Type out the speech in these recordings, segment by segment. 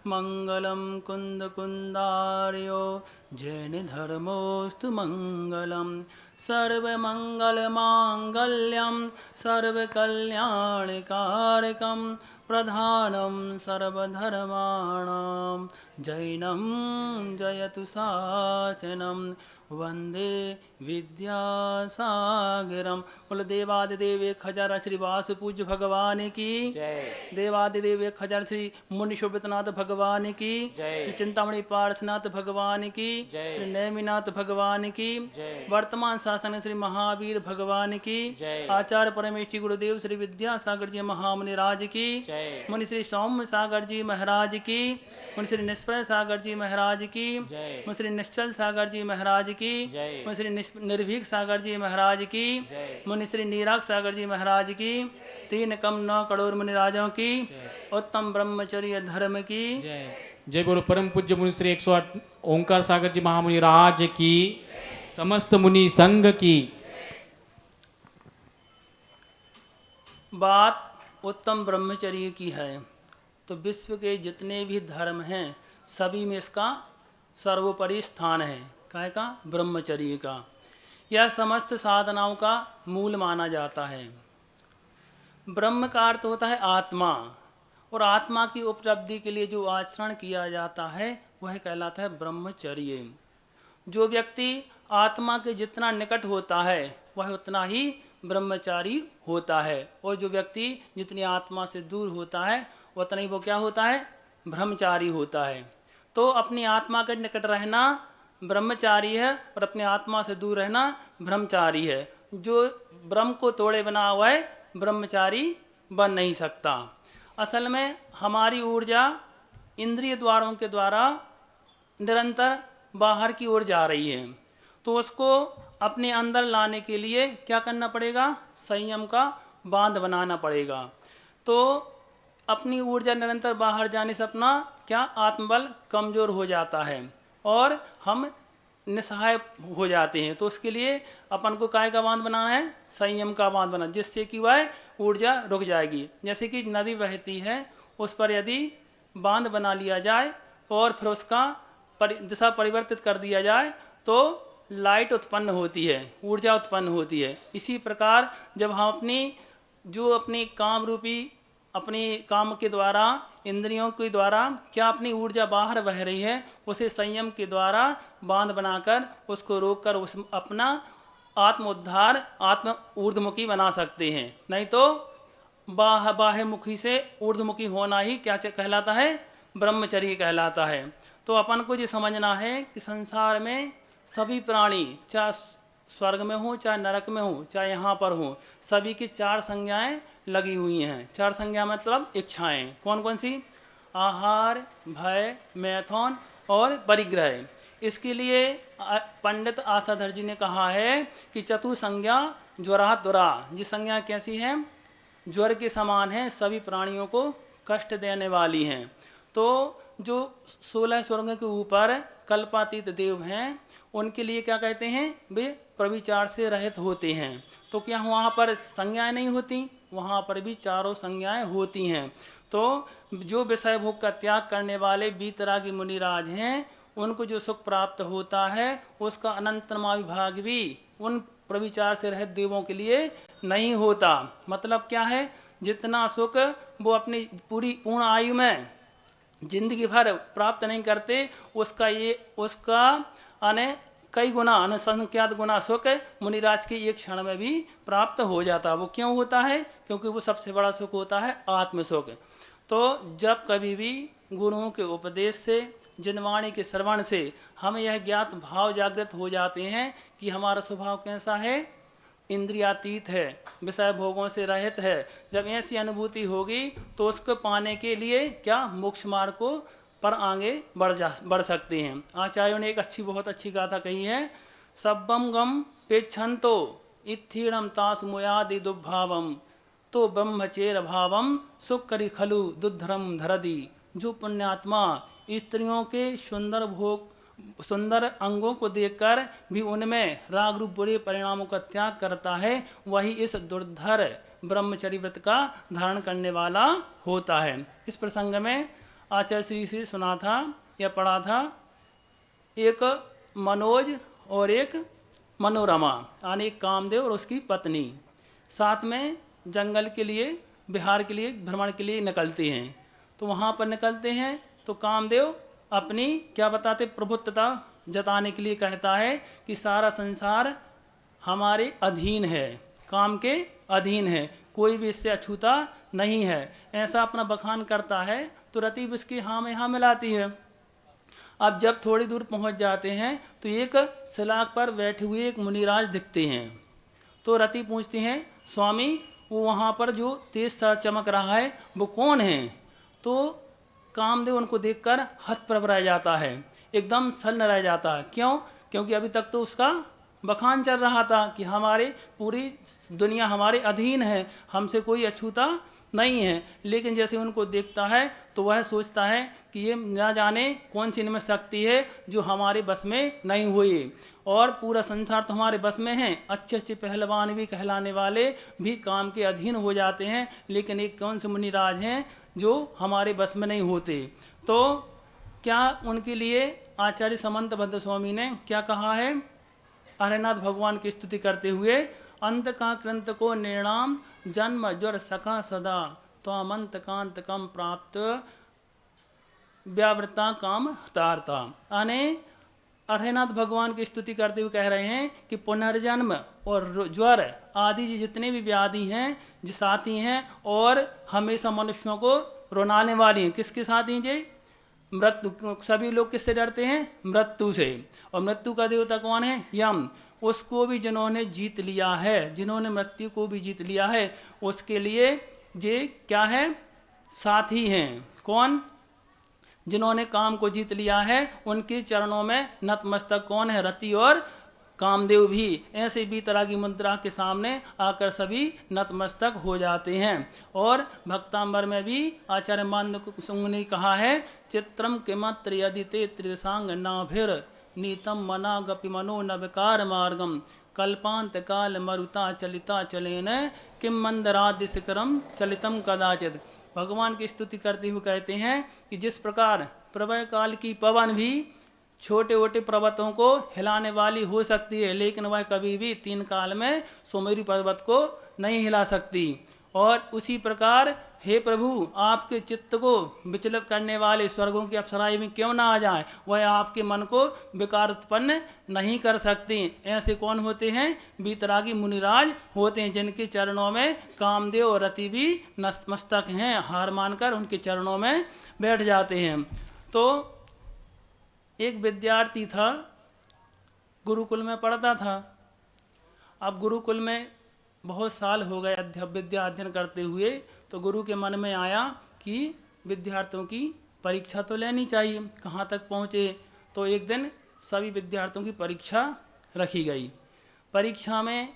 मंगलम कुंद कुंदार्यो जैन धर्मोस्तु मंगलम सर्वमंगल मांगल्यम सर्वकल्याणकारकम प्रधानम सर्वधर्माणां जैनम जयतु शासनम वंदे विद्यासागरम। बोल देवादिदेव 1000 श्री वासु पूज्य भगवान की जय। देवादिदेव 1000 श्री मुनि शोभितनाथ भगवान की जय। श्री चिंतामणि पार्श्वनाथ भगवान की जय। श्री नेमिनाथ भगवान की जय। वर्तमान शासन श्री महावीर भगवान की जय। आचार्य परमेश्वरी गुरुदेव श्री विद्यासागर जी महामुनि राज की जय। मुनि श्री सौम्य सागर जी महाराज की मुनि श्री निष्प्रय सागर जी महाराज की जय। मुनि श्री निश्चल सागर जी महाराज की जय। मुनि श्री निर्भीक सागर जी महाराज की जय। मुनि श्री नीराक सागर जी महाराज की 3 कम 9 करोड़ मुनि राजों की उत्तम ब्रह्मचर्य धर्म की जय। जय बोलो परम पूज्य मुनि श्री 108 ओंकार सागर जी महामुनि राज की, समस्त मुनि संघ की। बात उत्तम ब्रह्मचर्य की है तो विश्व के जितने भी धर्म हैं सभी में इसका सर्वोपरि स्थान है। काय का? ब्रह्मचर्य का। यह समस्त साधनाओं का मूल माना जाता है। ब्रह्म का अर्थ होता है आत्मा, और आत्मा की उपलब्धि के लिए जो आचरण किया जाता है वह कहलाता है ब्रह्मचर्य। जो व्यक्ति आत्मा के जितना निकट होता है वह उतना ही ब्रह्मचारी होता है, और जो व्यक्ति जितनी आत्मा से दूर होता है उतना ही वो क्या होता है? ब्रह्मचारी होता है। तो अपनी आत्मा के निकट रहना ब्रह्मचारी है और अपनी आत्मा से दूर रहना ब्रह्मचारी है। जो ब्रह्म को तोड़े बिना हुआ है ब्रह्मचारी बन नहीं सकता। असल में हमारी ऊर्जा इंद्रिय द्वारों के द्वारा निरंतर बाहर की ओर जा रही है, तो उसको अपने अंदर लाने के लिए क्या करना पड़ेगा? संयम का बांध बनाना पड़ेगा। तो अपनी ऊर्जा निरंतर बाहर जाने से अपना क्या आत्मबल कमज़ोर हो जाता है और हम निसहाय हो जाते हैं। तो उसके लिए अपन को काय का बांध बनाना है? संयम का बांध बनाना, जिससे कि वह ऊर्जा रुक जाएगी। जैसे कि नदी बहती है, उस पर यदि बांध बना लिया जाए और फिर उसका दिशा परिवर्तित कर दिया जाए तो लाइट उत्पन्न होती है, ऊर्जा उत्पन्न होती है। इसी प्रकार जब हम अपनी काम रूपी अपनी काम के द्वारा इंद्रियों के द्वारा क्या अपनी ऊर्जा बाहर बह रही है, उसे संयम के द्वारा बांध बनाकर उसको रोककर उस अपना आत्म उद्धार आत्म ऊर्ध्वमुखी बना सकते हैं। नहीं तो बाह्यमुखी से ऊर्ध्वमुखी होना ही क्या कहलाता है? ब्रह्मचर्य कहलाता है। तो अपन को ये समझना है कि संसार में सभी प्राणी चाहे स्वर्ग में हो चाहे नरक में हो चाहे यहाँ पर हो, सभी की 4 संज्ञाएं लगी हुई हैं। 4 संज्ञा मतलब इच्छाएं। कौन कौन सी? आहार, भय, मैथुन और परिग्रह। इसके लिए पंडित आशाधर जी ने कहा है कि चतुर संज्ञा ज्वरा दुरा। ये संज्ञा कैसी है? ज्वर के समान है, सभी प्राणियों को कष्ट देने वाली हैं। तो जो 16 स्वर्ग के ऊपर कल्पातीत देव हैं उनके लिए क्या कहते हैं? वे प्रविचार से रहित होते हैं। तो क्या वहाँ पर संज्ञाएं नहीं होती? वहाँ पर भी 4 संज्ञाएं होती हैं। तो जो विषय भोग का त्याग करने वाले बीतरागी मुनिराज हैं उनको जो सुख प्राप्त होता है उसका अनंतमा विभाग भी उन प्रविचार से रहित देवों के लिए नहीं होता। मतलब क्या है? जितना सुख वो अपनी पूर्ण आयु में जिंदगी भर प्राप्त नहीं करते, उसका कई गुना असंख्यात गुना सुख मुनिराज के एक क्षण में भी प्राप्त हो जाता। वो क्यों होता है? क्योंकि वो सबसे बड़ा सुख होता है आत्म सुख। तो जब कभी भी गुरुओं के उपदेश से जिनवाणी के श्रवण से हमें यह ज्ञात भाव जागृत हो जाते हैं कि हमारा स्वभाव कैसा है? इंद्रियातीत है, विषय भोगों से रहित है। जब ऐसी अनुभूति होगी तो उसको पाने के लिए क्या मोक्ष मार्ग को पर आगे बढ़ सकते हैं। आचार्यों ने एक बहुत अच्छी गाथा कही है। सब्बम गम पेक्षंतो इत्थीणम तास मुयादि दुर्भावम तो ब्रह्मचेर भावम सुख करी खलु दुद्धरम धरदी। जो पुण्यात्मा स्त्रियों के सुंदर अंगों को देखकर भी उनमें राग रूप बुरे परिणामों का त्याग करता है, वही इस दुर्धर ब्रह्मचर्य व्रत का धारण करने वाला होता है। इस प्रसंग में आचार्य श्री से सुना था या पढ़ा था, एक मनोज और एक मनोरमा यानी एक कामदेव और उसकी पत्नी साथ में जंगल के लिए, बिहार के लिए भ्रमण के लिए निकलते हैं। तो वहाँ पर निकलते हैं तो कामदेव अपनी क्या बताते, प्रभुत्वता जताने के लिए कहता है कि सारा संसार हमारे अधीन है, काम के अधीन है, कोई भी इससे अछूता नहीं है। ऐसा अपना बखान करता है तो रति उसकी हाँ में हाँ मिलाती है। अब जब थोड़ी दूर पहुंच जाते हैं तो एक शिलाक पर बैठे हुए एक मुनिराज दिखते हैं। तो रति पूछती हैं, स्वामी वो वहाँ पर जो तेज सा चमक रहा है वो कौन है? तो कामदेव उनको देखकर हतप्रभ रह जाता है, एकदम सन्न रह जाता है। क्यों? क्योंकि अभी तक तो उसका बखान चल रहा था कि हमारे पूरी दुनिया हमारे अधीन है, हमसे कोई अछूता नहीं है। लेकिन जैसे उनको देखता है तो वह सोचता है कि ये ना जाने कौन सी इनमें शक्ति है जो हमारे बस में नहीं हुई, और पूरा संसार तो हमारे बस में है। अच्छे अच्छे पहलवान भी कहलाने वाले भी काम के अधीन हो जाते हैं, लेकिन एक कौन से मुनिराज हैं जो हमारे बस में नहीं होते। तो क्या उनके लिए आचार्य समंत भद्र स्वामी ने क्या कहा है? हरिनाथ भगवान की स्तुति करते हुए, अंत का कृंत को निर्णाम जन्म ज्वर सखा सदा त्वमंत कांत कम प्राप्त व्यावृता काम हतारता। यानी हरिनाथ भगवान की स्तुति करते हुए कह रहे हैं कि पुनर्जन्म और ज्वर आदि जितने भी व्याधि हैं साथी हैं और हमेशा मनुष्यों को रुलाने वाली हैं। किसके साथी हैं जी? मृत्यु। सभी लोग किससे डरते हैं? मृत्यु से। और मृत्यु का देवता कौन है? यम। उसको भी जिन्होंने जीत लिया है, जिन्होंने मृत्यु को भी जीत लिया है, उसके लिए ये क्या है? साथी हैं। कौन? जिन्होंने काम को जीत लिया है उनके चरणों में नतमस्तक कौन है? रति और कामदेव भी। ऐसे भी तरह की मुद्रा के सामने आकर सभी नतमस्तक हो जाते हैं। और भक्तांबर में भी आचार्य मानव ने कहा है, चित्रम किमत्र यदि ते त्रिसांग नाभिर नीतम मना गपि मनो नवकार मार्गम कल्पांत काल मरुता चलिता चलेन किम मंदराद्य शिखरम चलितम कदाचित। भगवान की स्तुति करते हुए कहते हैं कि जिस प्रकार प्रलय काल की पवन भी छोटे छोटे पर्वतों को हिलाने वाली हो सकती है, लेकिन वह कभी भी 3 काल में सुमेरु पर्वत को नहीं हिला सकती। और उसी प्रकार हे प्रभु, आपके चित्त को विचलित करने वाले स्वर्गों की अप्सराएं भी क्यों ना आ जाएं, वह आपके मन को विकार उत्पन्न नहीं कर सकती। ऐसे कौन होते हैं? बीतरागी मुनिराज होते हैं, जिनके चरणों में कामदेव और रति भी नतमस्तक हैं, हार मानकर उनके चरणों में बैठ जाते हैं। तो एक विद्यार्थी था, गुरुकुल में पढ़ता था। अब गुरुकुल में बहुत साल हो गए विद्या अध्ययन करते हुए, तो गुरु के मन में आया कि विद्यार्थियों की परीक्षा तो लेनी चाहिए। कहाँ तक पहुँचे? तो एक दिन सभी विद्यार्थियों की परीक्षा रखी गई। परीक्षा में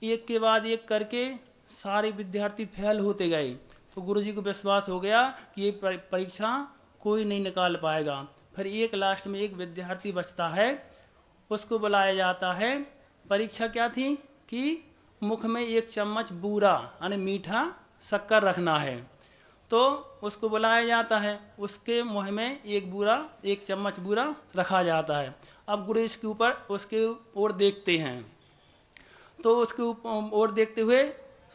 एक के बाद एक करके सारे विद्यार्थी फेल होते गए। तो गुरुजी को विश्वास हो गया कि ये परीक्षा कोई नहीं निकाल पाएगा। फिर एक लास्ट में एक विद्यार्थी बचता है, उसको बुलाया जाता है। परीक्षा क्या थी कि मुख में 1 चम्मच बूरा यानी मीठा शक्कर रखना है। तो उसको बुलाया जाता है, उसके मुँह में 1 चम्मच बूरा रखा जाता है। अब गुरु इसके ऊपर उसके ओर देखते हैं, तो उसके ओर देखते हुए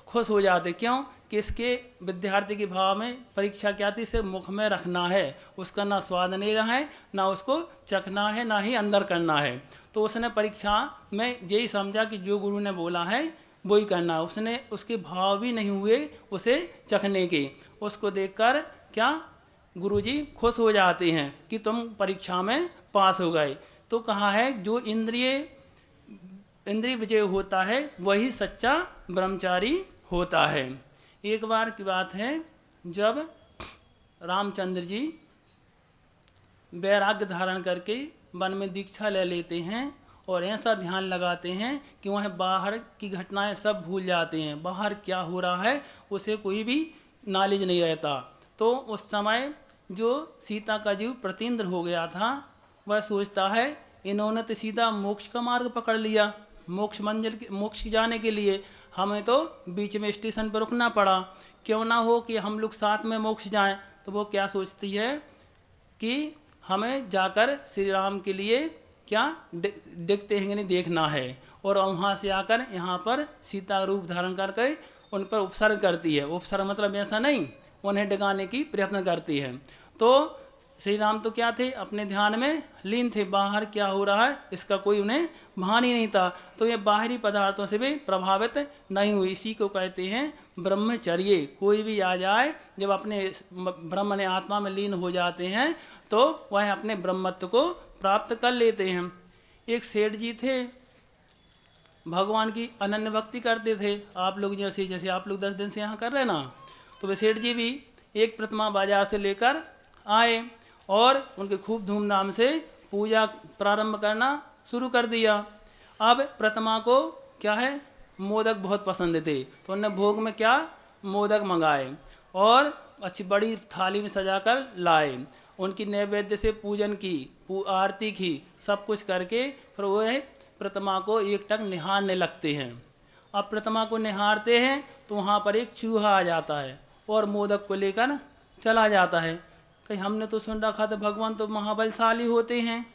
खुश हो जाते। क्यों? कि इसके विद्यार्थी के भाव में परीक्षा क्या थी? सिर्फ मुख में रखना है, उसका ना स्वाद लेना है, ना उसको चखना है, ना ही अंदर करना है। तो उसने परीक्षा में यही समझा कि जो गुरु ने बोला है वही करना। उसने उसके भाव भी नहीं हुए उसे चखने के। उसको देखकर क्या गुरुजी खुश हो जाते हैं कि तुम परीक्षा में पास हो गए। तो कहा है जो इंद्रिय विजय होता है वही सच्चा ब्रह्मचारी होता है। एक बार की बात है, जब रामचंद्र जी वैराग्य धारण करके वन में दीक्षा ले लेते हैं और ऐसा ध्यान लगाते हैं कि वह बाहर की घटनाएं सब भूल जाते हैं, बाहर क्या हो रहा है उसे कोई भी नॉलेज नहीं रहता। तो उस समय जो सीता का जीव प्रतीन्द्र हो गया था, वह सोचता है इन्होंने तो सीधा मोक्ष का मार्ग पकड़ लिया, मोक्ष जाने के लिए हमें तो बीच में स्टेशन पर रुकना पड़ा, क्यों ना हो कि हम लोग साथ में मोक्ष जाएं। तो वो क्या सोचती है कि हमें जाकर श्री राम के लिए क्या देखते हैं कि नहीं देखना है, और वहाँ से आकर यहाँ पर सीता का रूप धारण करके उन पर उपसर्ग करती है। उपसर्ग मतलब ऐसा नहीं, उन्हें डगाने की प्रयत्न करती है। तो श्री राम तो क्या थे, अपने ध्यान में लीन थे, बाहर क्या हो रहा है इसका कोई उन्हें भान ही नहीं था। तो ये बाहरी पदार्थों से भी प्रभावित नहीं हुई। इसी को कहते हैं ब्रह्मचर्य। कोई भी आ जाए, जब अपने ब्रह्म ने आत्मा में लीन हो जाते हैं तो वह अपने ब्रह्मत्व को प्राप्त कर लेते हैं। एक सेठ जी थे, भगवान की अनन्य भक्ति करते थे। आप लोग जैसे आप लोग 10 दिन से यहाँ कर रहे ना, तो वे सेठ जी भी एक प्रतिमा बाजार से लेकर आए और उनके खूब धूमधाम से पूजा प्रारंभ करना शुरू कर दिया। अब प्रतिमा को क्या है, मोदक बहुत पसंद थे, तो उन्होंने भोग में क्या मोदक मंगाए और अच्छी बड़ी थाली में सजाकर लाए। उनकी नैवेद्य से पूजन की, आरती की, सब कुछ करके फिर वो प्रतिमा को एक टक निहारने लगते हैं। अब प्रतिमा को निहारते हैं तो वहाँ पर एक चूहा आ जाता है और मोदक को लेकर चला जाता है। कहीं हमने तो सुन रखा था भगवान तो महाबलशाली होते हैं,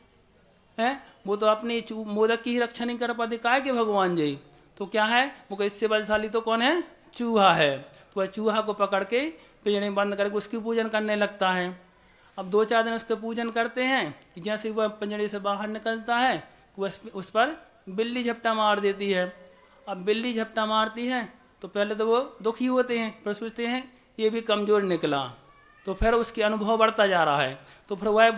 वो तो अपनी मोदक की ही रक्षा नहीं कर पाते, काय के भगवान जी। तो क्या है, वो इससे बलशाली तो कौन है, चूहा है। तो वह चूहा को पकड़ के पिंजरे बंद करके उसकी पूजन करने लगता है। अब 2-4 दिन उसके पूजन करते हैं कि जैसे वह पिंजरे से बाहर निकलता है उस पर बिल्ली झपटा मार देती है। अब बिल्ली झपटा मारती है तो पहले तो वो दुखी होते हैं, फिर सोचते हैं ये भी कमज़ोर निकला, तो फिर उसके अनुभव बढ़ता जा रहा है। तो फिर वह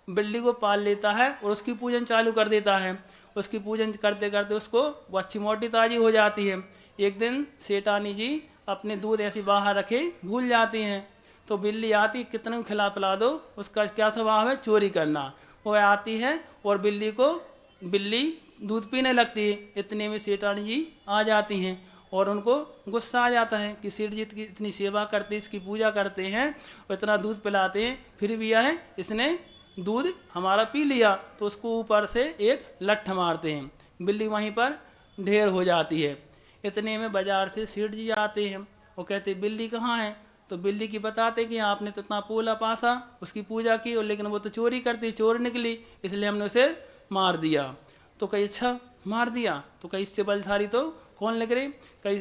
बिल्ली को पाल लेता है और उसकी पूजन चालू कर देता है। उसकी पूजन करते करते उसको वो अच्छी मोटी ताजी हो जाती है। एक दिन सेठानी जी अपने दूध ऐसे बाहर रखे भूल जाती हैं, तो बिल्ली आती, कितने खिला पिला दो, उसका क्या स्वभाव है, चोरी करना। वह आती है और बिल्ली दूध पीने लगती है। इतने में सेठानी जी आ जाती हैं और उनको गुस्सा आ जाता है कि सेठ जी की इतनी सेवा करते, इसकी पूजा करते हैं और इतना दूध पिलाते हैं, फिर भी यह इसने दूध हमारा पी लिया। तो उसको ऊपर से एक लठ मारते हैं, बिल्ली वहीं पर ढेर हो जाती है। इतने में बाजार से सेठ जी आते हैं, वो कहते बिल्ली कहाँ है। तो बिल्ली की बताते कि आपने तो इतना पोला पासा उसकी पूजा की, और लेकिन वो तो चोरी करती, चोर निकली, इसलिए हमने उसे मार दिया। तो कहीं अच्छा मार दिया, तो कहीं इससे बलशाली तो कौन लग रही, कहीं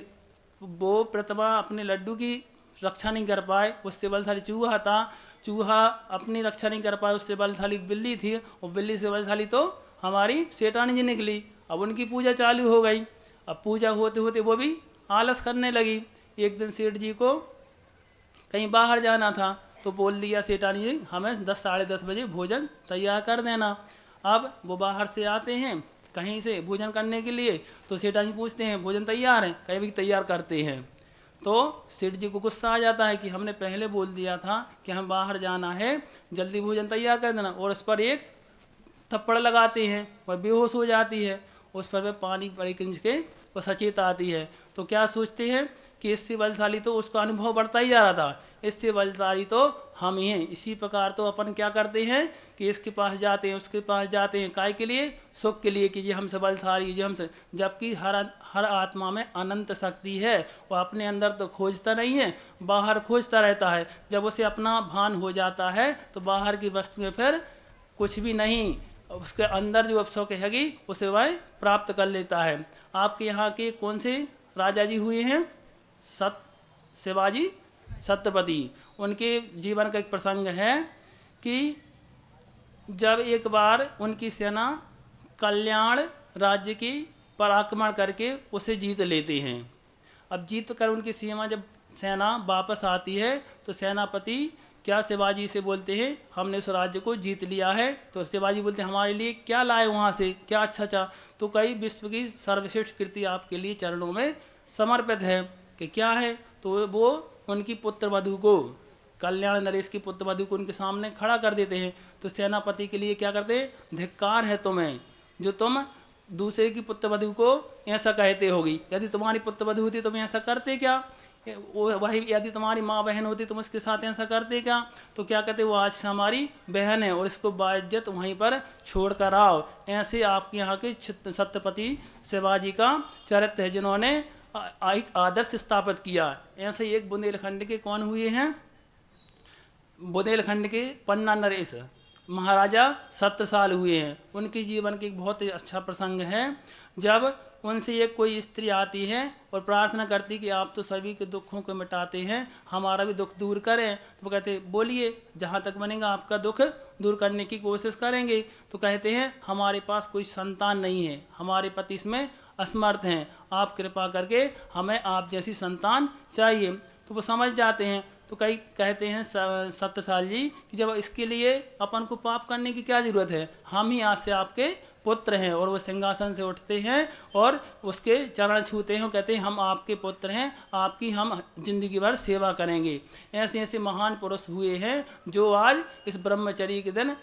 वो प्रतिमा अपने लड्डू की रक्षा नहीं कर पाए, उससे बलशाली चूहा था, चूहा अपनी रक्षा नहीं कर पाए, उससे बलशाली बिल्ली थी, और बिल्ली से बलशाली तो हमारी सेठानी जी निकली। अब उनकी पूजा चालू हो गई। अब पूजा होते होते वो भी आलस करने लगी। एक दिन सेठ जी को कहीं बाहर जाना था, तो बोल दिया सेठानी जी हमें 10-10:30 बजे भोजन तैयार कर देना। अब वो बाहर से आते हैं कहीं से भोजन करने के लिए, तो सेठानी पूछते हैं भोजन तैयार है, कहीं भी तैयार करते हैं। तो सेठ जी को गुस्सा आ जाता है कि हमने पहले बोल दिया था कि हम बाहर जाना है, जल्दी भोजन तैयार कर देना, और उस पर एक थप्पड़ लगाते हैं, वह बेहोश हो जाती है। उस पर वह पानी पड़ी किंच के वो सचेत आती है। तो क्या सोचते हैं कि इससे बलशाली तो उसका अनुभव बढ़ता ही जा रहा था, इससे बलशाली तो हम ही हैं। इसी प्रकार तो अपन क्या करते हैं कि इसके पास जाते हैं, उसके पास जाते हैं, काय के लिए, सुख के लिए कि ये हमसे बलशाली, ये हमसे, जबकि हर आत्मा में अनंत शक्ति है। वो अपने अंदर तो खोजता नहीं है, बाहर खोजता रहता है। जब उसे अपना भान हो जाता है तो बाहर की वस्तुएं फिर कुछ भी नहीं, उसके अंदर जो सुख हैगी उसे वह प्राप्त कर लेता है। आपके यहाँ के कौन से राजा जी हुए हैं, शिवाजी सत्यपति, उनके जीवन का एक प्रसंग है कि जब एक बार उनकी सेना कल्याण राज्य की पर आक्रमण करके उसे जीत लेते हैं। अब जीत कर उनकी सीमा जब सेना वापस आती है तो सेनापति क्या शिवाजी से बोलते हैं हमने उस राज्य को जीत लिया है। तो शिवाजी बोलते हैं हमारे लिए क्या लाए वहाँ से, क्या अच्छा। तो कई विश्व की सर्वश्रेष्ठ कृति आपके लिए चरणों में समर्पित है कि क्या है। तो वो उनकी पुत्र वधू को, कल्याण नरेश की पुत्र वधू को उनके सामने खड़ा कर देते हैं। तो सेनापति के लिए क्या करते हैं, धिक्कार है तुम्हें जो तुम दूसरे की पुत्र वधू को ऐसा कहते होगी। यदि तुम्हारी पुत्र वधू होती तुम ऐसा करते क्या, वही यदि तुम्हारी माँ बहन होती तुम उसके साथ ऐसा करते क्या। तो क्या कहते, वो आज से हमारी बहन है और इसको बाइज्जत वहीं पर छोड़ कर आओ। ऐसे आपके यहाँ के सत्यपति शिवाजी का चरित्र है जिन्होंने एक आदर्श स्थापित किया। ऐसे एक बुंदेलखंड के कौन हुए हैं, बुंदेलखंड के पन्ना नरेश महाराजा 70 साल हुए हैं। उनके जीवन के एक बहुत ही अच्छा प्रसंग है। जब उनसे एक कोई स्त्री आती है और प्रार्थना करती कि आप तो सभी के दुखों को मिटाते हैं, हमारा भी दुख दूर करें। तो वो कहते बोलिए, जहाँ तक बनेगा आपका दुख दूर करने की कोशिश करेंगे। तो कहते हैं हमारे पास कोई संतान नहीं है, हमारे पति इसमें असमर्थ हैं, आप कृपा करके हमें आप जैसी संतान चाहिए। तो वो समझ जाते हैं। तो कई कहते हैं सत्यसाल जी कि जब इसके लिए अपन को पाप करने की क्या जरूरत है, हम ही आज से आपके पुत्र हैं। और वो सिंहासन से उठते हैं और उसके चरण छूते हैं, कहते हैं हम आपके पुत्र हैं, आपकी हम जिंदगी भर सेवा करेंगे। ऐसे ऐसे महान पुरुष हुए हैं जो आज इस ब्रह्मचर्य के दिन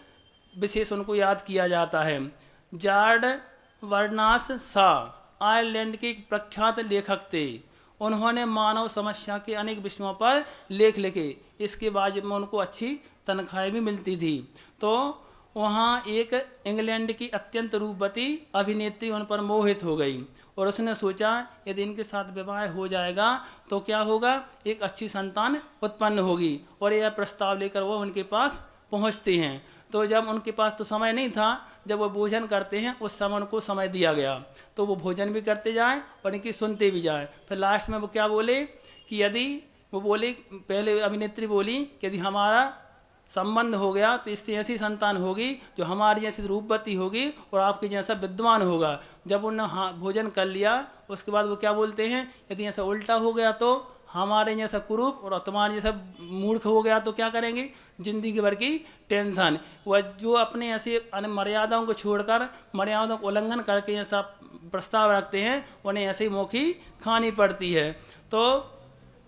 विशेष उनको याद किया जाता है। जॉर्ज बर्नास शॉ आयरलैंड के एक प्रख्यात लेखक थे। उन्होंने मानव समस्या के अनेक विषयों पर लेख लिखे। इसके बाद में उनको अच्छी तनख्वाहें भी मिलती थी। तो वहाँ एक इंग्लैंड की अत्यंत रूपवती अभिनेत्री उन पर मोहित हो गई और उसने सोचा यदि इनके साथ विवाह हो जाएगा तो क्या होगा, एक अच्छी संतान उत्पन्न होगी। और यह प्रस्ताव लेकर वो उनके पास पहुँचते हैं। तो जब उनके पास तो समय नहीं था, जब वो भोजन करते हैं उस समय उनको समय दिया गया, तो वो भोजन भी करते जाएं और इनकी सुनते भी जाएं। फिर लास्ट में वो क्या बोले कि यदि वो बोले, पहले अभिनेत्री बोली कि यदि हमारा संबंध हो गया तो इससे ऐसी संतान होगी जो हमारी जैसी रूपवती होगी और आपके जैसा विद्वान होगा। जब उन्होंने भोजन कर लिया उसके बाद वो क्या बोलते हैं, यदि ऐसा उल्टा हो गया तो हमारे जैसा कुरूप और तुम्हारे जैसा मूर्ख हो गया तो क्या करेंगे, जिंदगी भर की टेंशन। वह जो अपने ऐसे मर्यादाओं को छोड़कर मर्यादाओं को उल्लंघन करके ऐसा प्रस्ताव रखते हैं उन्हें ऐसे ही मौखी खानी पड़ती है। तो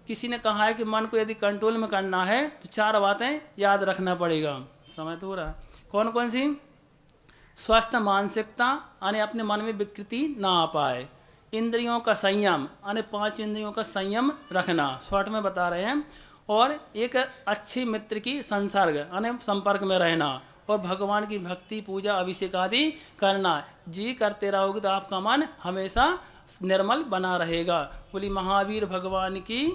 किसी ने कहा है कि मन को यदि कंट्रोल में करना है तो 4 बातें याद रखना पड़ेगा। समय तो हो रहा है। कौन कौन सी? स्वस्थ मानसिकता, यानी अपने मन में विकृति ना आ पाए। इंद्रियों का संयम, यानी 5 इंद्रियों का संयम रखना, शॉर्ट में बता रहे हैं। और एक अच्छे मित्र की संसर्ग, यानी संपर्क में रहना। और भगवान की भक्ति, पूजा, अभिषेक आदि करना। जी करते रहोगे तो आपका मन हमेशा निर्मल बना रहेगा। बोली महावीर भगवान की